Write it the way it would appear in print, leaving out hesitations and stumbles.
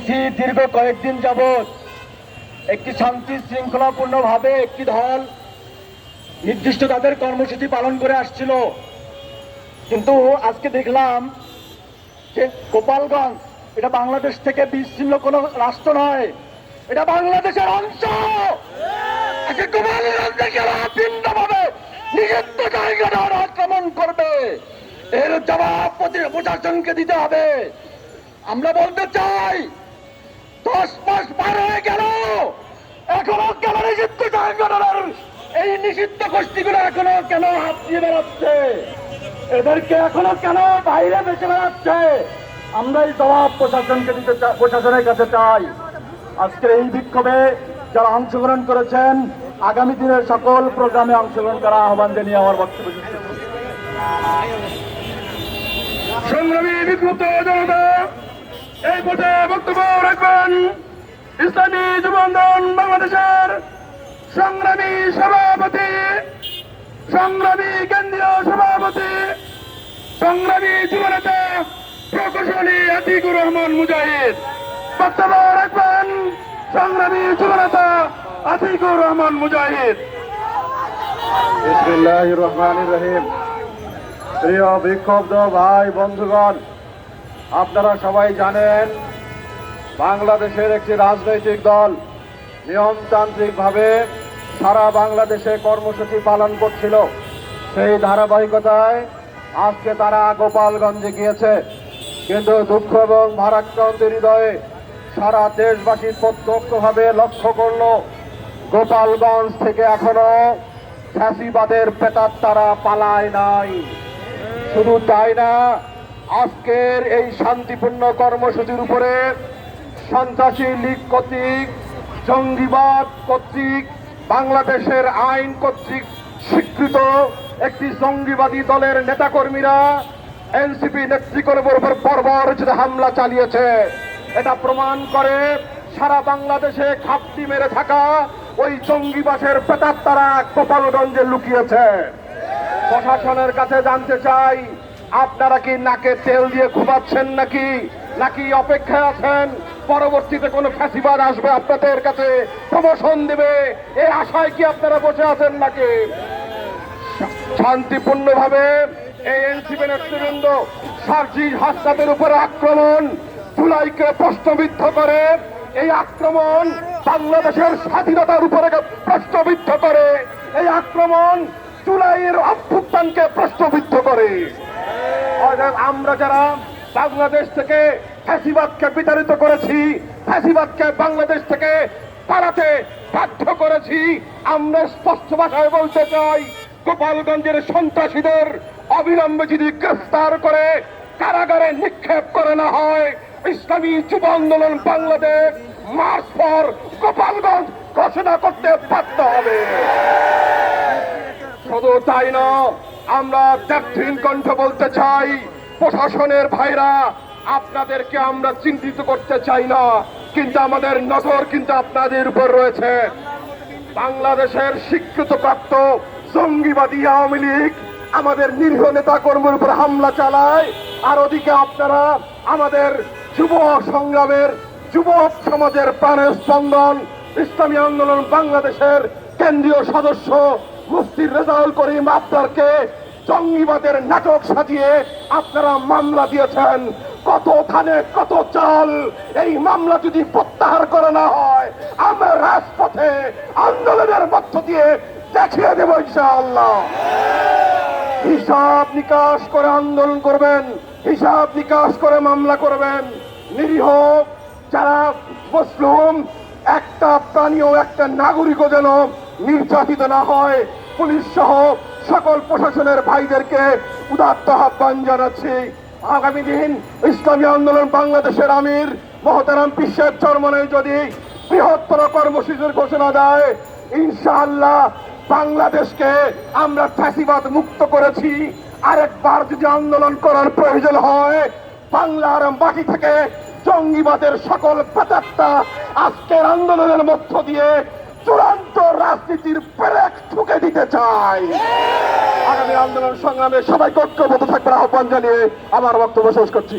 দীর্ঘ কয়েকদিন যাবৎ একটি শান্তি শৃঙ্খলাপূর্ণভাবে একটি দল নির্দিষ্ট তাদের কর্মসূচি পালন করে আসছিল, কিন্তু আজকে দেখলাম যে গোপালগঞ্জ এটা বাংলাদেশ থেকে বিচ্ছিন্ন কোনো রাষ্ট্র নয়, এটা বাংলাদেশের অংশ। ভিন্নভাবে নিষিদ্ধ জায়গাটা আক্রমণ করবে, এর জবাব প্রশাসনকে দিতে হবে। আমরা বলতে চাই 10 মাস পার হয়ে গেল, এখনো কেন নিষিদ্ধ জায়গাটার এই নিষিদ্ধ গোষ্ঠীগুলো এখনো কেন হাত দিয়ে বেড়াচ্ছে, এদেরকে এখনো কেন বাইরে বেঁচে বেড়াচ্ছে? আমরা এই জবাব প্রশাসনকে দিতে চাই, প্রশাসনের কাছে চাই। আজকের এই বিক্ষোভে যারা অংশগ্রহণ করেছেন, আগামী দিনের সকল প্রোগ্রামে অংশগ্রহণ করার আহ্বান জানিয়ে আমার বক্তব্য শেষ করছি। সংগ্রামী বিক্ষুব্ধ জনতা, এই পথে বক্তব্য রাখবেন ইসলামী যুব আন্দোলন বাংলাদেশের সংগ্রামী সভাপতি, সংগ্রামী কেন্দ্রীয় সভাপতি, সংগ্রামী যুবনেতা প্রকৌশলী আতিকুর রহমান মুজাহিদ। বক্তব্য রাখবেন সংগ্রামী যুবনেতা আতিকুর রহমান মুজাহিদ। বিসমিল্লাহির রহমানির রহিম। প্রিয় বিক্ষুব্ধ ভাই বন্ধুগণ, আপনারা সবাই জানেন বাংলাদেশের একটি রাজনৈতিক দল নিয়মতান্ত্রিকভাবে সারা বাংলাদেশে কর্মসূচি পালন করছিল। সেই ধারাবাহিকতায় আজকে তারা গোপালগঞ্জে গিয়েছে, কিন্তু দুঃখ এবং ভারাক্রান্ত হৃদয়ে সারা দেশবাসী প্রত্যক্ষভাবে লক্ষ্য করল গোপালগঞ্জ থেকে এখনো ফ্যাসিবাদের প্রেতাত্মারা পালায় নাই। শুধু তাই না, আজকের এই শান্তিপূর্ণ কর্মসূচির উপরে সন্ত্রাসী লীগ কর্তৃক, জঙ্গিবাদ কর্তৃক, বাংলাদেশের আইন কর্তৃক স্বীকৃত একটি জঙ্গিবাদী দলের নেতাকর্মীরা এনসিপি নেতৃত্বের উপর বর্বরোচিত হামলা চালিয়েছে। এটা প্রমাণ করে সারা বাংলাদেশে ঘাপটি মেরে থাকা ওই জঙ্গিবাসের প্রেতাত্মারা গোপালগঞ্জে লুকিয়েছে। প্রশাসনের কাছে জানতে চাই, আপনারা কি নাকে তেল দিয়ে ঘুমাচ্ছেন নাকি অপেক্ষায় আছেন পরবর্তীতে কোনো ফ্যাসিবাদ আসবে আপনাদের কাছে প্রমোশন দেবে, এই আশায় কি আপনারা বসে আছেন নাকি? শান্তিপূর্ণভাবে এই এনসিপি নেতৃবৃন্দ সার্জিস হাসনাতের উপরে আক্রমণ, জুলাইকে প্রশ্নবিদ্ধ করে, এই আক্রমণ বাংলাদেশের স্বাধীনতার উপরে প্রশ্নবিদ্ধ করে, এই আক্রমণ জুলাইয়ের অভ্যুত্থানকে প্রশ্নবিদ্ধ করে। আমরা যারা বাংলাদেশ থেকে ফ্যাসিবাদকে বিতাড়িত করেছি, ফ্যাসিবাদকে বাংলাদেশ থেকে পালাতে বাধ্য করেছি, আমরা স্পষ্ট ভাষায় বলতে চাই, গোপালগঞ্জের সন্ত্রাসীদের অবিলম্বে যদি গ্রেফতার করে কারাগারে নিক্ষেপ করে না হয়, ইসলামী যুব আন্দোলন বাংলাদেশ মার্চ ফর গোপালগঞ্জ ঘোষণা করতে বাধ্য হবে। শুধু তাই না, আমরা দক্ষিণ কণ্ঠ বলতে চাই, প্রশাসনের ভাইরা আপনাদেরকে আমরা চিন্তিত করতে চাই না, কিন্তু আমাদের নজর কিন্তু আপনাদের উপর রয়েছে। বাংলাদেশের স্বীকৃতপ্রাপ্ত জঙ্গিবাদী আওয়ামী লীগ আমাদের নিরীহ নেতা কর্মীর উপর হামলা চালায়, আর ওদিকে আপনারা আমাদের যুব সংগ্রামের, যুব সমাজের প্রাণের স্পন্দন ইসলামী আন্দোলন বাংলাদেশের কেন্দ্রীয় সদস্য মুফতি রেজাউল করিম আবরারকে জঙ্গিবাদের নাটক সাজিয়ে আপনারা মামলা দিয়েছেন। কত ধানে কত চাল, এই মামলা যদি প্রত্যাহার করা না হয়, আমরা রাজপথে আন্দোলনের মধ্য দিয়ে দেখিয়ে দেব ইনশাআল্লাহ। হিসাব নিকাশ করে আন্দোলন করবেন, হিসাব নিকাশ করে মামলা করবেন। নিরীহ যারা মুসলিম একটা প্রাণীও, একটা নাগরিকও যেন নির্যাতিত না হয়, পুলিশ সহ সকল প্রশাসনের ভাইদেরকে উদাত্ত আহ্বান জানাচ্ছি। আগামী দিন ইসলামী আন্দোলন বাংলাদেশের আমির মহতারাম পীর সাহেব চরমনে যদি বৃহত্তর কর্মসূচির ঘোষণা দেয়, ইনশাআল্লাহ বাংলাদেশকে আমরা ফ্যাসিবাদ মুক্ত করেছি। আরেকবার যদি আন্দোলন করার প্রয়োজন হয়, বাংলার মাটি থেকে জঙ্গিবাদের সকল প্রেতাত্মা আজকের আন্দোলনের মধ্য দিয়ে চূড়ান্ত রাজনীতির ব্রেক ঠুকে দিতে চাই। আগামী আন্দোলন সংগ্রামে সবাই ঐক্যবদ্ধ থাকবার আহ্বান জানিয়ে আমার বক্তব্য শেষ করছি।